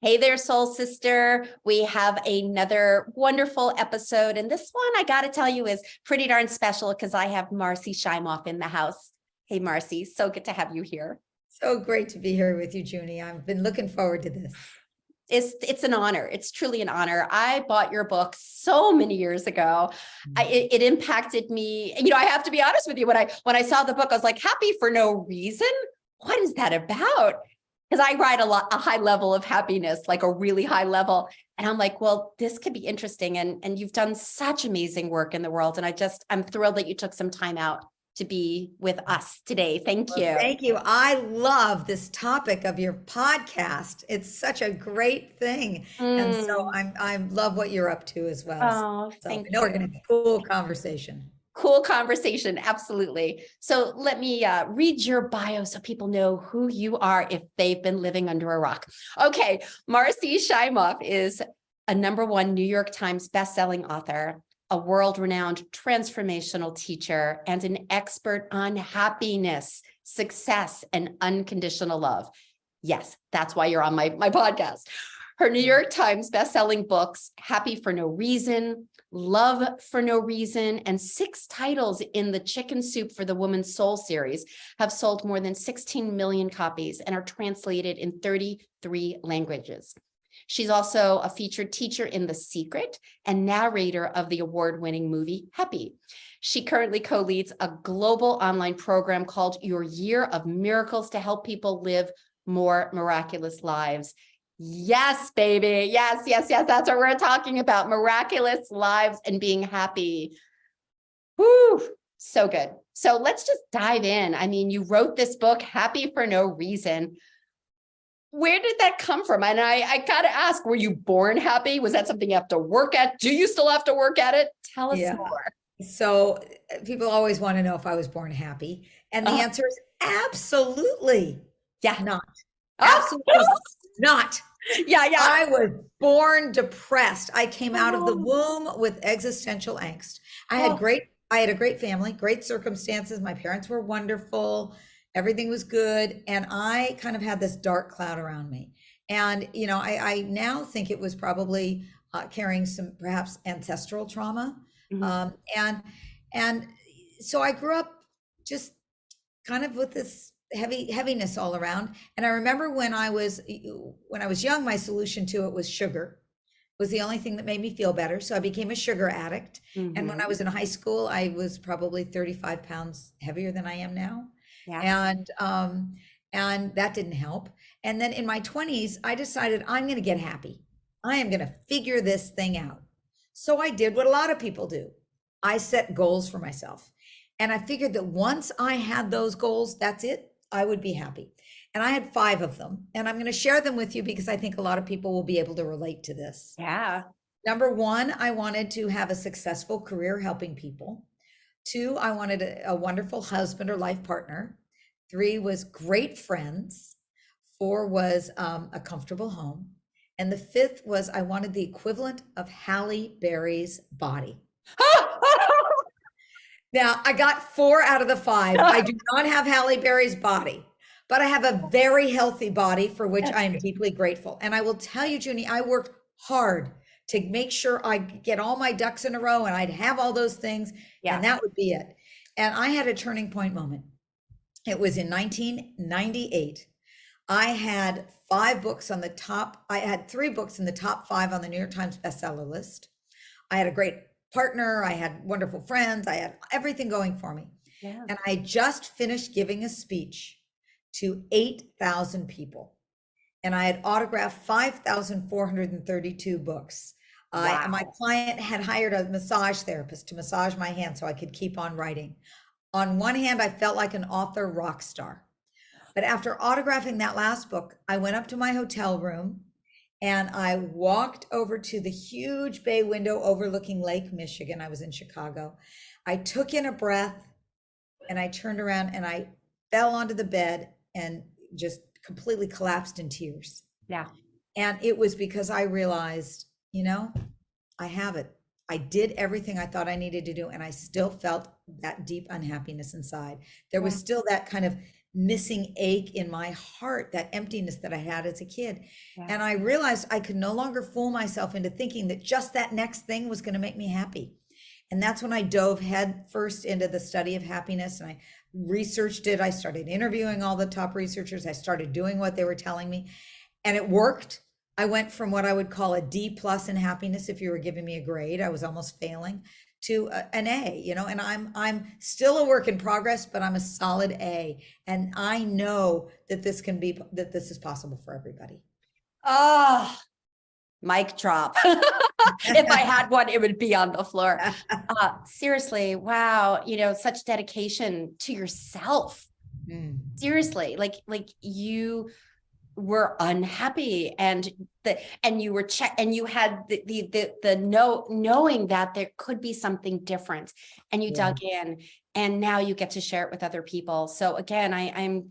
Hey there, soul sister. We have another wonderful episode. And this one, I got to tell you, is pretty darn special because I have Marci Shimoff in the house. Hey, Marci, so good to have you here. So great to be here with you, Junie. I've been looking forward to this. It's an honor. It's truly an honor. I bought your book so many years ago. It impacted me. You know, I have to be honest with you. When I saw the book, I was like, happy for no reason. What is that about? Because I ride a high level of happiness, like a really high level. And I'm like, well, this could be interesting. And you've done such amazing work in the world. And I'm thrilled that you took some time out to be with us today. Thank you. Thank you. I love this topic of your podcast. It's such a great thing. And so I love what you're up to as well. Oh, So thank I know you. we're going to have a cool conversation. Cool conversation. Absolutely. So let me read your bio so people know who you are if they've been living under a rock. Okay. Marci Shimoff is a #1 New York Times bestselling author, a world-renowned transformational teacher, and an expert on happiness, success, and unconditional love. Yes, that's why you're on my podcast. Her New York Times bestselling books, Happy for No Reason, Love for No Reason, and 6 titles in the Chicken Soup for the Woman's Soul series have sold more than 16 million copies and are translated in 33 languages. She's also a featured teacher in The Secret and narrator of the award-winning movie Happy. She currently co-leads a global online program called Your Year of Miracles to help people live more miraculous lives. Yes, baby. Yes. That's what we're talking about. Miraculous lives and being happy. Woo, so good. So let's just dive in. I mean, you wrote this book, Happy for No Reason. Where did that come from? And I got to ask, were you born happy? Was that something you have to work at? Do you still have to work at it? Tell us more. So people always want to know if I was born happy. And the answer is absolutely not. Absolutely not. Yeah. I was born depressed. I came out of the womb with existential angst. I had a great family, great circumstances. My parents were wonderful. Everything was good. And I kind of had this dark cloud around me. And, you know, I now think it was probably carrying some perhaps ancestral trauma. And so I grew up just kind of with this heaviness all around. And I remember when I was young, my solution to it was sugar. It was the only thing that made me feel better. So I became a sugar addict. And when I was in high school, I was probably 35 pounds heavier than I am now. And that didn't help. And then in my 20s, I decided I'm going to get happy. I am going to figure this thing out. So I did what a lot of people do. I set goals for myself. And I figured that once I had those goals, that's it. I would be happy. And I had 5 of them. And I'm going to share them with you because I think a lot of people will be able to relate to this. Yeah. Number 1, I wanted to have a successful career helping people. 2, I wanted a wonderful husband or life partner. 3 was great friends. 4 was a comfortable home. And the 5th was I wanted the equivalent of Halle Berry's body. Now, I got 4 out of the 5. I do not have Halle Berry's body, but I have a very healthy body for which I am deeply grateful. And I will tell you, Junie, I worked hard to make sure I get all my ducks in a row and I'd have all those things. And that would be it. And I had a turning point moment. It was in 1998. I had 5 books on the top. I had 3 books in the top 5 on the New York Times bestseller list. I had a great partner. I had wonderful friends. I had everything going for me. And I just finished giving a speech to 8,000 people. And I had autographed 5,432 books. And my client had hired a massage therapist to massage my hand so I could keep on writing. On one hand, I felt like an author rock star. But after autographing that last book, I went up to my hotel room and I walked over to the huge bay window overlooking Lake Michigan. I was in Chicago. I took in a breath and I turned around and I fell onto the bed and just completely collapsed in tears. And it was because I realized, you know, I have it. I did everything I thought I needed to do, and I still felt that deep unhappiness inside. There was still that kind of missing ache in my heart, that emptiness that I had as a kid. Yeah. And I realized I could no longer fool myself into thinking that just that next thing was going to make me happy. And that's when I dove head first into the study of happiness, and I researched it. I started interviewing all the top researchers. I started doing what they were telling me, and it worked. I went from what I would call a D plus in happiness. If you were giving me a grade, I was almost failing, to an A, and I'm still a work in progress, but I'm a solid A. And I know that this is possible for everybody. Oh, mic drop. If I had one, it would be on the floor. Seriously, wow. Such dedication to yourself. Seriously, like you were unhappy, and you were and you had the knowing that there could be something different, and you dug in, and now you get to share it with other people. So again,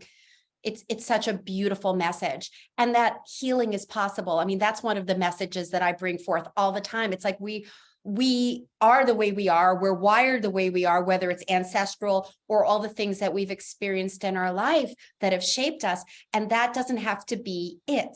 it's such a beautiful message, and that healing is possible. I mean, that's one of the messages that I bring forth all the time. It's like we are the way we are. We're wired the way we are, whether it's ancestral or all the things that we've experienced in our life that have shaped us. And that doesn't have to be it.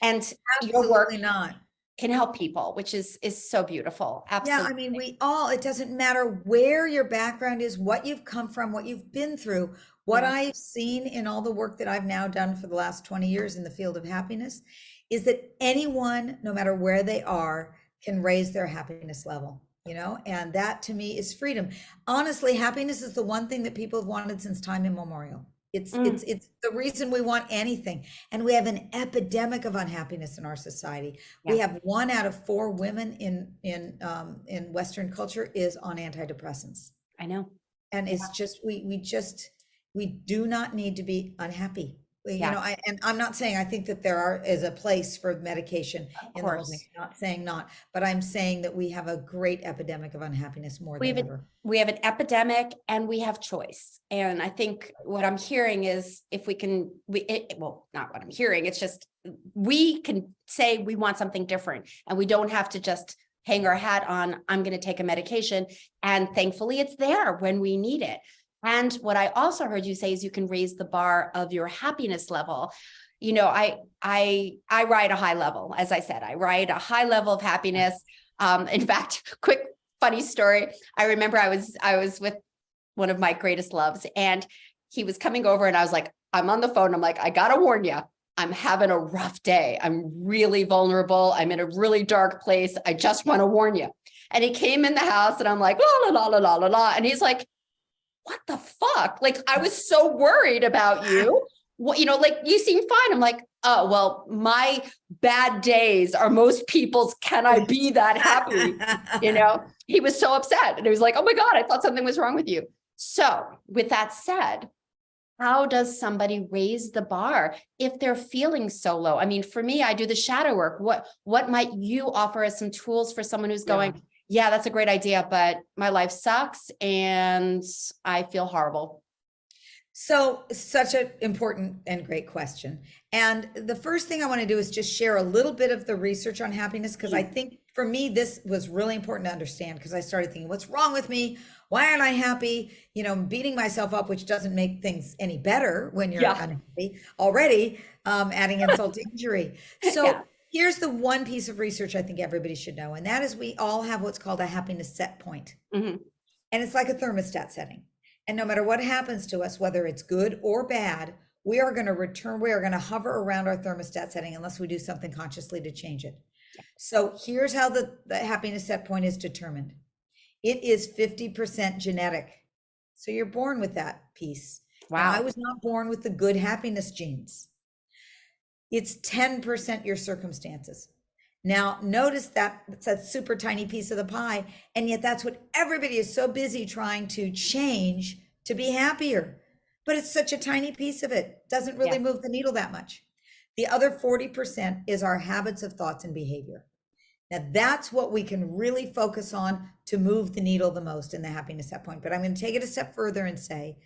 And Absolutely your work not. can help people, which is so beautiful. Absolutely. Yeah, I mean, it doesn't matter where your background is, what you've come from, what you've been through. What I've seen in all the work that I've now done for the last 20 years in the field of happiness is that anyone, no matter where they are, can raise their happiness level, and that to me is freedom. Honestly, happiness is the one thing that people have wanted since time immemorial. It's the reason we want anything. And we have an epidemic of unhappiness in our society. Yeah. We have 1 out of 4 women in Western culture is on antidepressants. I know. And it's just, we do not need to be unhappy. And I'm not saying I think that is a place for medication in the whole thing. I'm not saying not, but I'm saying that we have a great epidemic of unhappiness more than ever. We have an epidemic, and we have choice. And I think what I'm hearing is if we can, well, not what I'm hearing, it's just we can say we want something different, and we don't have to just hang our hat on, I'm going to take a medication. And thankfully it's there when we need it. And what I also heard you say is you can raise the bar of your happiness level. I ride a high level. As I said, I ride a high level of happiness. In fact, quick funny story. I remember I was with one of my greatest loves, and he was coming over, and I was like, I'm on the phone. I'm like, I gotta warn you, I'm having a rough day. I'm really vulnerable. I'm in a really dark place. I just want to warn you. And he came in the house, and I'm like, la la la la la la, and he's like, what the fuck? Like, I was so worried about you. What, like, you seem fine. I'm like, oh, well, my bad days are most people's. Can I be that happy? He was so upset, and he was like, oh my God, I thought something was wrong with you. So with that said, how does somebody raise the bar if they're feeling so low? I mean, for me, I do the shadow work. What might you offer as some tools for someone who's going, yeah, that's a great idea, but my life sucks and I feel horrible? So such an important and great question. And the first thing I want to do is just share a little bit of the research on happiness, because I think for me, this was really important to understand, because I started thinking, what's wrong with me? Why aren't I happy? Beating myself up, which doesn't make things any better when you're unhappy already, adding insult to injury. So here's the one piece of research I think everybody should know. And that is we all have what's called a happiness set point. And it's like a thermostat setting. And no matter what happens to us, whether it's good or bad, we are going to hover around our thermostat setting unless we do something consciously to change it. So here's how the happiness set point is determined. It is 50% genetic. So you're born with that piece. Wow. And I was not born with the good happiness genes. It's 10% your circumstances. Now, notice that it's a super tiny piece of the pie, and yet that's what everybody is so busy trying to change to be happier. But it's such a tiny piece of it. Doesn't really move the needle that much. The other 40% is our habits of thoughts and behavior. Now, that's what we can really focus on to move the needle the most in the happiness set point. But I'm going to take it a step further and say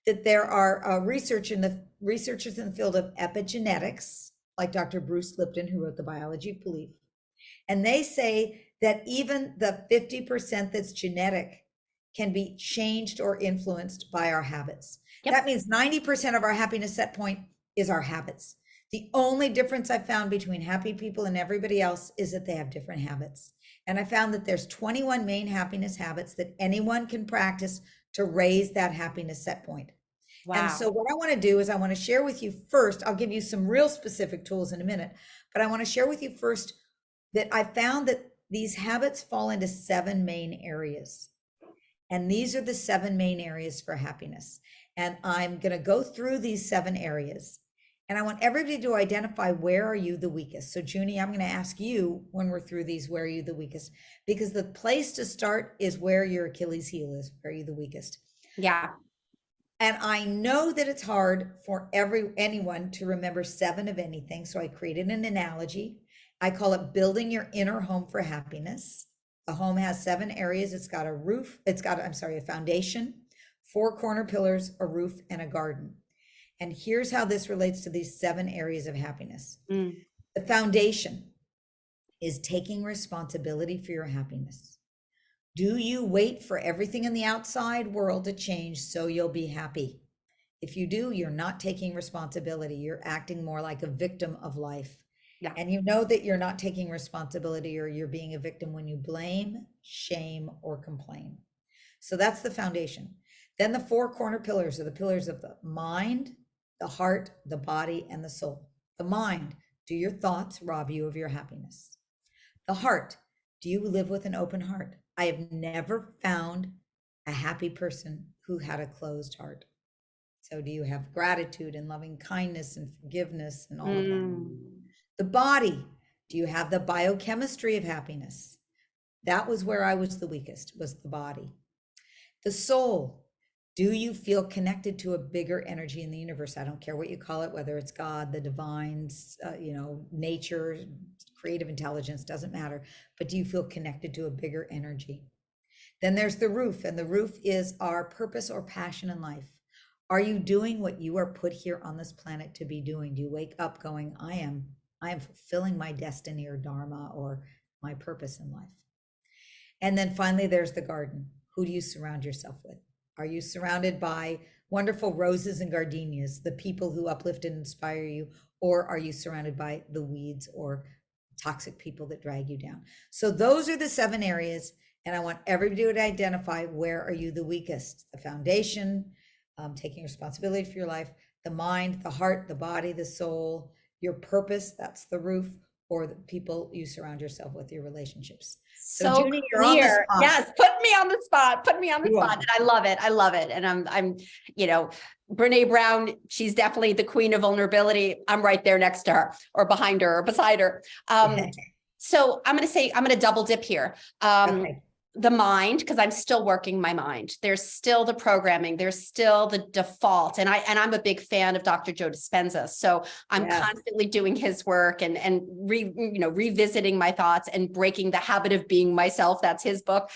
that there are researchers in the field of epigenetics, like Dr. Bruce Lipton, who wrote The Biology of Belief. And they say that even the 50% that's genetic can be changed or influenced by our habits. Yep. That means 90% of our happiness set point is our habits. The only difference I found between happy people and everybody else is that they have different habits. And I found that there's 21 main happiness habits that anyone can practice to raise that happiness set point. And so Wow. what I want to do is I want to share with you first, I'll give you some real specific tools in a minute, but I want to share with you first that I found that these habits fall into 7 main areas. And these are the 7 main areas for happiness. And I'm going to go through these 7 areas. And I want everybody to identify, where are you the weakest? So Junie, I'm going to ask you when we're through these, where are you the weakest? Because the place to start is where your Achilles heel is. Where are you the weakest? Yeah. And I know that it's hard for anyone to remember 7 of anything. So I created an analogy. I call it building your inner home for happiness. A home has 7 areas. It's got a roof. A foundation, 4 corner pillars, a roof, and a garden. And here's how this relates to these 7 areas of happiness. The foundation is taking responsibility for your happiness. Do you wait for everything in the outside world to change so you'll be happy? If you do, you're not taking responsibility. You're acting more like a victim of life. Yeah. And you know that you're not taking responsibility, or you're being a victim when you blame, shame, or complain. So that's the foundation. Then the 4 corner pillars are the pillars of the mind, the heart, the body, and the soul. The mind, do your thoughts rob you of your happiness? The heart, do you live with an open heart? I have never found a happy person who had a closed heart. So do you have gratitude and loving kindness and forgiveness and all of that? The body, do you have the biochemistry of happiness? That was where I was the weakest, was the body. The soul, do you feel connected to a bigger energy in the universe? I don't care what you call it, whether it's God, the divines, nature, creative intelligence, doesn't matter. But do you feel connected to a bigger energy? Then there's the roof, and the roof is our purpose or passion in life. Are you doing what you are put here on this planet to be doing? Do you wake up going, I am fulfilling my destiny or dharma or my purpose in life? And then finally, there's the garden. Who do you surround yourself with? Are you surrounded by wonderful roses and gardenias, the people who uplift and inspire you? Or are you surrounded by the weeds or toxic people that drag you down? So those are the 7 areas. And I want everybody to identify, where are you the weakest? The foundation, taking responsibility for your life, the mind, the heart, the body, the soul, your purpose, that's the roof, or the people you surround yourself with, your relationships. So Junie, you're on the spot. Yes, put me on the spot. Put me on the You spot. are. And I love it. I love it. And I'm, Brene Brown, she's definitely the queen of vulnerability. I'm right there next to her or behind her or beside her. So I'm going to double dip here. Okay. The mind, because I'm still working my mind. There's still the programming. There's still the default. And I'm a big fan of Dr. Joe Dispenza. So I'm constantly doing his work and revisiting my thoughts and breaking the habit of being myself. That's his book.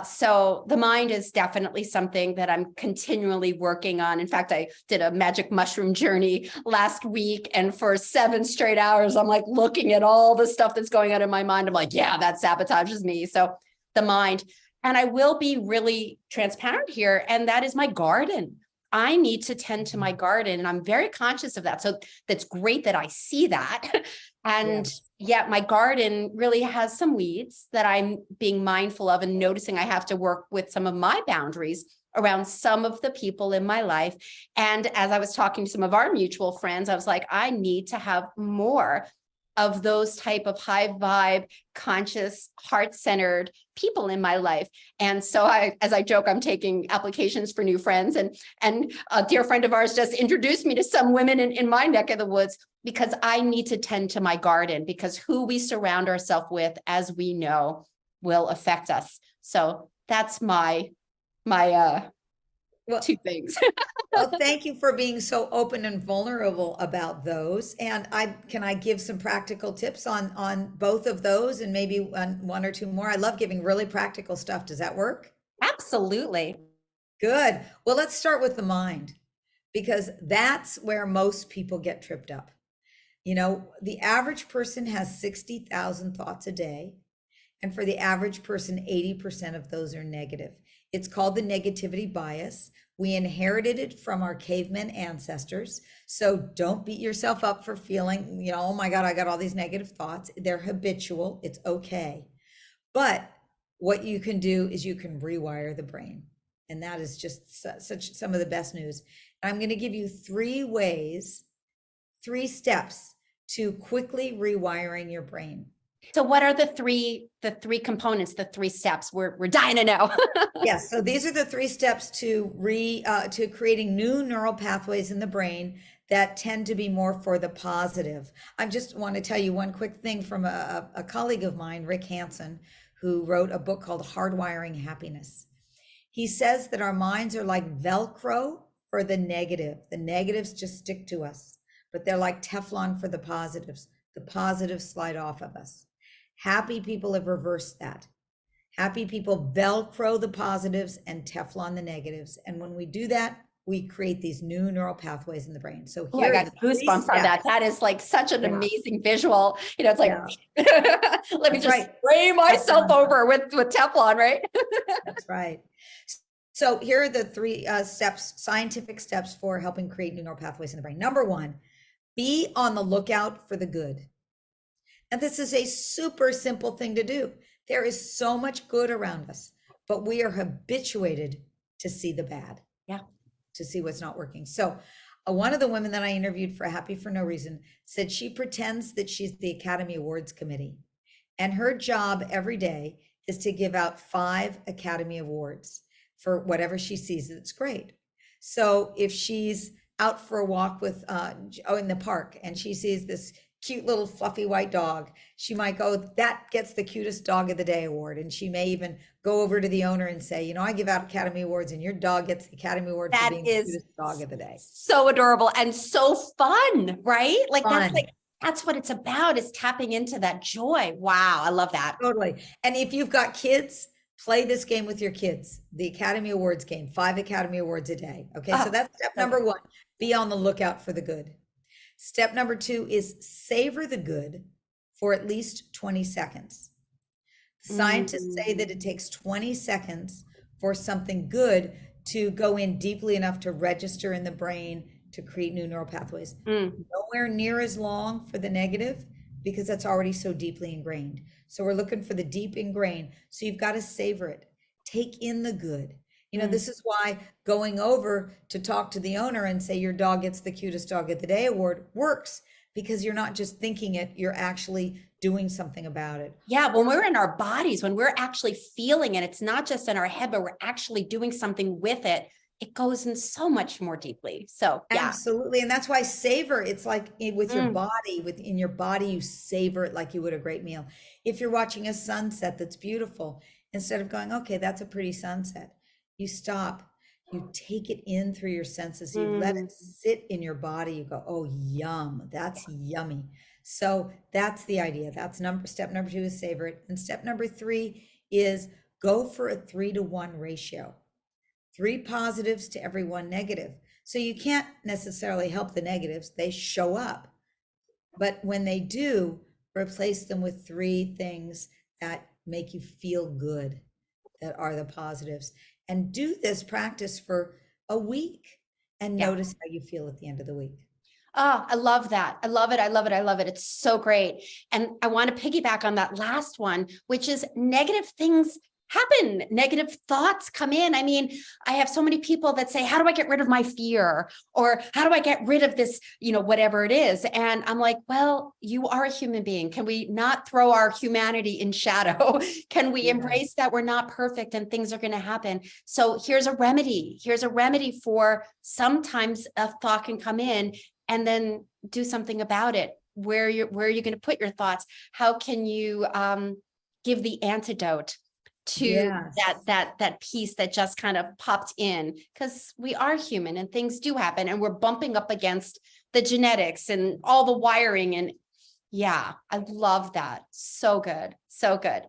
So the mind is definitely something that I'm continually working on. In fact, I did a magic mushroom journey last week. And for 7 straight hours, I'm like looking at all the stuff that's going on in my mind. I'm like, yeah, that sabotages me. So the mind. And I will be really transparent here. And that is my garden. I need to tend to my garden. And I'm very conscious of that. So that's great that I see that. And yet my garden really has some weeds that I'm being mindful of and noticing I have to work with some of my boundaries around some of the people in my life. And as I was talking to some of our mutual friends, I was like, I need to have more of those type of high vibe, conscious, heart-centered people in my life. And so as I joke, I'm taking applications for new friends, and a dear friend of ours just introduced me to some women in my neck of the woods, because I need to tend to my garden, because who we surround ourselves with, as we know, will affect us. So that's my 2 things. Well, thank you for being so open and vulnerable about those. And can I give some practical tips on both of those, and maybe one or 2 more? I love giving really practical stuff. Does that work? Absolutely. Good. Well, let's start with the mind, because that's where most people get tripped up. The average person has 60,000 thoughts a day. And for the average person, 80% of those are negative. It's called the negativity bias. We inherited it from our caveman ancestors. So don't beat yourself up for feeling, oh my God, I got all these negative thoughts. They're habitual. It's okay. But what you can do is you can rewire the brain. And that is just such some of the best news. I'm going to give you 3 steps to quickly rewiring your brain. So what are the three components, the 3 steps? We're dying to know. Yes, so these are the 3 steps to creating new neural pathways in the brain that tend to be more for the positive. I just want to tell you one quick thing from a colleague of mine, Rick Hansen, who wrote a book called Hardwiring Happiness. He says that our minds are like Velcro for the negative. The negatives just stick to us, but they're like Teflon for the positives. The positives slide off of us. Happy people have reversed that. Happy people Velcro the positives and Teflon the negatives. And when we do that, we create these new neural pathways in the brain. So here I got goosebumps on that. That is like such an amazing visual. It's like, let me just spray myself over with Teflon, right? That's right. So here are the 3 steps, scientific steps for helping create new neural pathways in the brain. Number 1, be on the lookout for the good. And this is a super simple thing to do. There is so much good around us, but we are habituated to see the bad. Yeah. To see what's not working. So one of the women that I interviewed for Happy for No Reason said she pretends that she's the Academy Awards committee. And her job every day is to give out 5 Academy Awards for whatever she sees that's great. So if she's out for a walk with in the park and she sees this cute little fluffy white dog, she might go, that gets the cutest dog of the day award. And she may even go over to the owner and say, I give out Academy Awards and your dog gets the Academy Award for being the cutest dog of the day. So adorable and so fun, right? That's what it's about, is tapping into that joy. Wow. I love that. Totally. And if you've got kids, play this game with your kids, the Academy Awards game, 5 Academy Awards a day. Okay. So that's step number 1, be on the lookout for the good. Step number 2 is savor the good for at least 20 seconds. Scientists say that it takes 20 seconds for something good to go in deeply enough to register in the brain to create new neural pathways. Nowhere near as long for the negative, because that's already so deeply ingrained. So we're looking for the deep ingrained. So you've got to savor it. Take in the good. This is why going over to talk to the owner and say your dog gets the cutest dog of the day award works, because you're not just thinking it, you're actually doing something about it. Yeah, when we're in our bodies, when we're actually feeling it, it's not just in our head, but we're actually doing something with it. It goes in so much more deeply. So yeah. Absolutely. And that's why savor, it's like with your body, within your body, you savor it like you would a great meal. If you're watching a sunset that's beautiful, instead of going, okay, that's a pretty sunset, you stop, you take it in through your senses, you let it sit in your body, you go, oh, yum, that's yummy. So that's the idea. That's step number 2 is savor it. And step number 3 is go for a 3-to-1 ratio. 3 positives to every 1 negative. So you can't necessarily help the negatives, they show up. But when they do, replace them with 3 things that make you feel good, that are the positives. And do this practice for a week and notice how you feel at the end of the week. Oh, I love that. I love it. I love it. I love it. It's so great. And I want to piggyback on that last one, which is negative things happen. Negative thoughts come in. I mean, I have so many people that say, how do I get rid of my fear? Or how do I get rid of this, whatever it is? And I'm like, well, you are a human being. Can we not throw our humanity in shadow? Can we embrace that we're not perfect and things are going to happen? So here's a remedy. Here's a remedy for sometimes a thought can come in, and then do something about it. Where are you going to put your thoughts? How can you give the antidote to that piece that just kind of popped in? Because we are human and things do happen, and we're bumping up against the genetics and all the wiring. And yeah, I love that. So good. So good.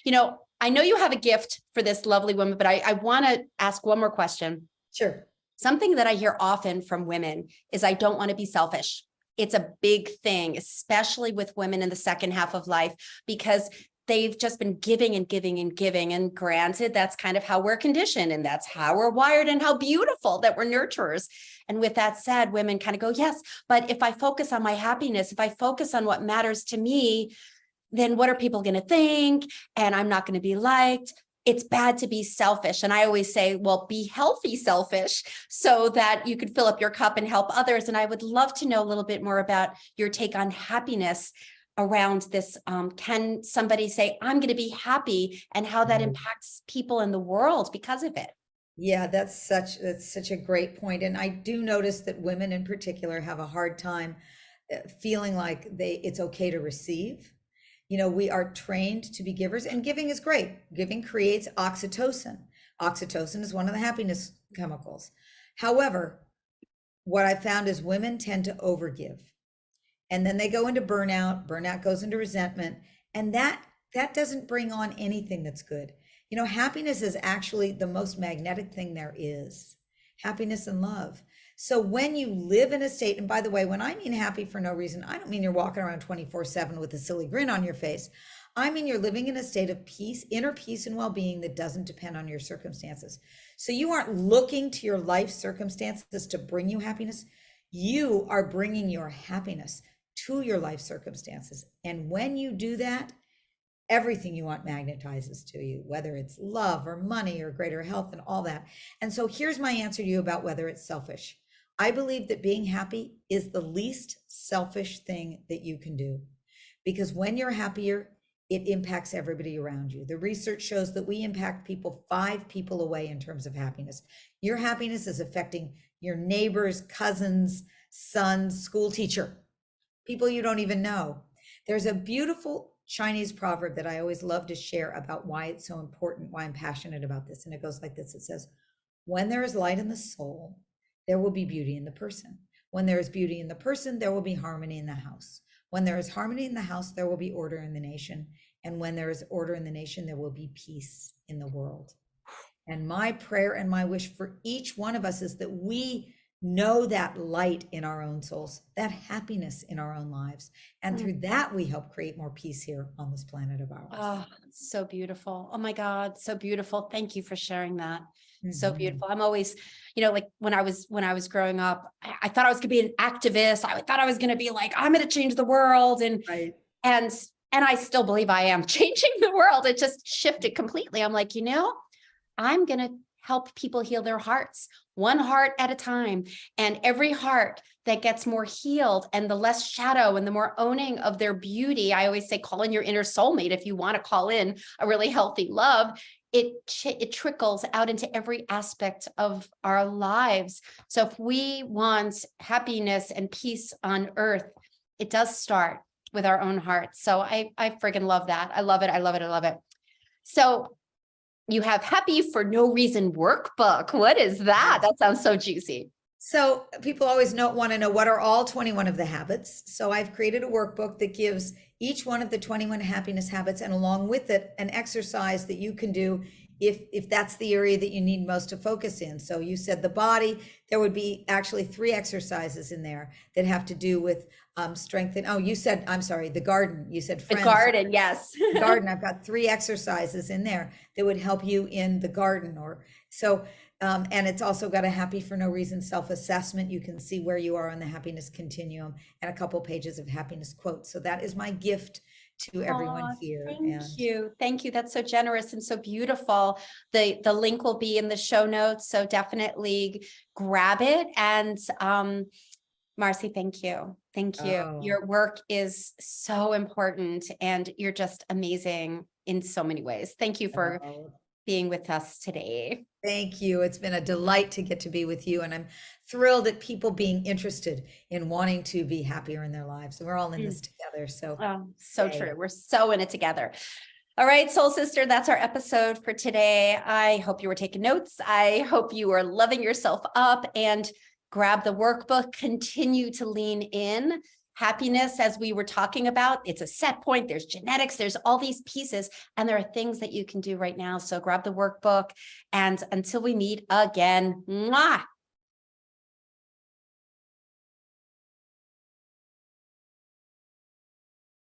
I know you have a gift for this lovely woman, but I want to ask one more question. Sure. Something that I hear often from women is, I don't want to be selfish. It's a big thing, especially with women in the second half of life, because they've just been giving and giving and giving. And granted, that's kind of how we're conditioned, and that's how we're wired, and how beautiful that we're nurturers. And with that said, women kind of go, yes, but if I focus on my happiness, if I focus on what matters to me, then what are people going to think? And I'm not going to be liked. It's bad to be selfish. And I always say, well, be healthy selfish so that you could fill up your cup and help others. And I would love to know a little bit more about your take on happiness around this. Can somebody say, I'm going to be happy, and how that impacts people in the world because of it? Yeah, that's such a great point. And I do notice that women in particular have a hard time feeling like it's okay to receive. You know, we are trained to be givers, and giving is great. Giving creates oxytocin. Oxytocin is one of the happiness chemicals. However, what I found is women tend to overgive, and then they go into burnout. Burnout goes into resentment, and that doesn't bring on anything that's good. You know, happiness is actually the most magnetic thing there is. Happiness and love. So when you live in a state, and by the way, when I mean happy for no reason, I don't mean you're walking around 24/7 with a silly grin on your face. I mean, you're living in a state of peace, inner peace and well-being that doesn't depend on your circumstances. So you aren't looking to your life circumstances to bring you happiness. You are bringing your happiness to your life circumstances. And when you do that, everything you want magnetizes to you, whether it's love or money or greater health and all that. And so here's my answer to you about whether it's selfish. I believe that being happy is the least selfish thing that you can do, because when you're happier, it impacts everybody around you. The research shows that we impact 5 people away in terms of happiness. Your happiness is affecting your neighbors, cousins, sons, school teacher, people you don't even know. There's a beautiful Chinese proverb that I always love to share about why it's so important, why I'm passionate about this. And it goes like this. It says, when there is light in the soul, there will be beauty in the person. When there is beauty in the person, there will be harmony in the house. When there is harmony in the house, there will be order in the nation. And when there is order in the nation, there will be peace in the world. And my prayer and my wish for each one of us is that we know that light in our own souls, that happiness in our own lives. And through that, we help create more peace here on this planet of ours. Oh, so beautiful. Oh my God, so beautiful. Thank you for sharing that. So beautiful. I'm always, like when I was growing up, I thought I was gonna be an activist. I thought I was gonna be like, I'm gonna change the world. And I still believe I am changing the world. It just shifted completely. I'm like, I'm gonna help people heal their hearts, one heart at a time. And every heart that gets more healed, and the less shadow and the more owning of their beauty. I always say, call in your inner soulmate. If you want to call in a really healthy love, it trickles out into every aspect of our lives. So if we want happiness and peace on earth, it does start with our own hearts. So I friggin' love that. I love it. I love it. I love it. So you have Happy for No Reason workbook. What is that? That sounds so juicy. So people always want to know, what are all 21 of the habits? So I've created a workbook that gives each one of the 21 happiness habits, and along with it, an exercise that you can do if that's the area that you need most to focus in. So you said the body, there would be actually 3 exercises in there that have to do with strengthen. Oh, you said, I'm sorry, the garden. You said friends. The garden, yes. The garden. I've got 3 exercises in there that would help you in the garden. And it's also got a Happy for No Reason self-assessment. You can see where you are on the happiness continuum, and a couple pages of happiness quotes. So that is my gift to everyone here. Thank you. Thank you. That's so generous and so beautiful. The link will be in the show notes, so definitely grab it. And Marci, thank you. Thank you. Oh. Your work is so important, and you're just amazing in so many ways. Thank you for being with us today. Thank you. It's been a delight to get to be with you. And I'm thrilled at people being interested in wanting to be happier in their lives. We're all in this together. So, true. We're so in it together. All right, Soul Sister, that's our episode for today. I hope you were taking notes. I hope you are loving yourself up, and grab the workbook, continue to lean in. Happiness, as we were talking about, it's a set point. There's genetics, there's all these pieces, and there are things that you can do right now. So grab the workbook, and until we meet again, mwah.